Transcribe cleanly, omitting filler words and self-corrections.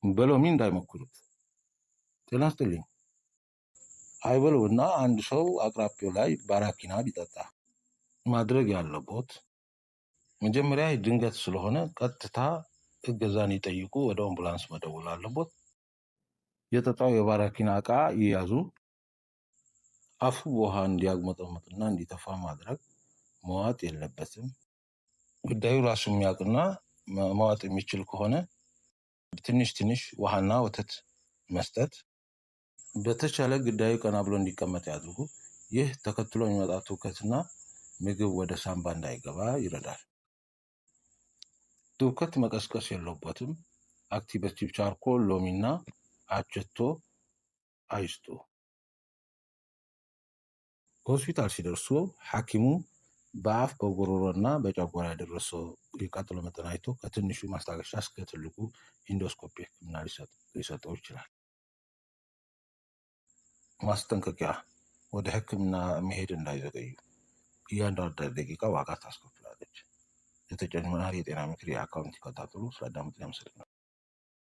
በሎሚ እንዳይሞክሩት። ጤና ይስጥልኝ። አይበሉና አንድ ሰው አቅራቢው ላይ ባራኪና ቢጠጣ ማድረግ ያለቦት መጀመሪያ ድንገት ስለሆነ ቀጥታ እገዛን ይጠይቁ፣ ወደ አምቡላንስ መደወል አለቦት። የጠጣው የባራኪና ዕቃ ይያዙ። አፉ ውሃ እንዲያግመጠምጥና እንዲተፋ ማድረግ መዋጥ የለበትም። ጉዳዩ ራሱ የሚያውቅና መዋጥ የሚችል ከሆነ ትንሽ ትንሽ ውሃና ወተት መስጠት። በተቻለ ጉዳዩ ቀና ብሎ እንዲቀመጥ ያድርጉ። ይህ ተከትሎ የሚመጣ ትውከትና ምግብ ወደ ሳምባ እንዳይገባ ይረዳል። ትውከት መቀስቀስ የለበትም። አክቲቬቲቭ ቻርኮል፣ ሎሚና አቸቶ አይስጡ። ሆስፒታል ሲደርሱ ሐኪሙ በአፍ በጉሮሮና በጨጓራ የደረሰው የቃጠሎ መጠን አይቶ ከትንሹ ማስታገሻ እስከ ትልቁ ኢንዶስኮፒ ሕክምና ሊሰጠው ይችላል። ማስጠንቀቂያ፣ ወደ ሕክምና መሄድ እንዳይዘገዩ። እያንዳንዱ ደቂቃ ዋጋ ታስከፍላለች። ለተጨማሪ የጤና ምክር የአካውንት ይከታተሉ። ስላዳመጡኝ አመሰግናለሁ።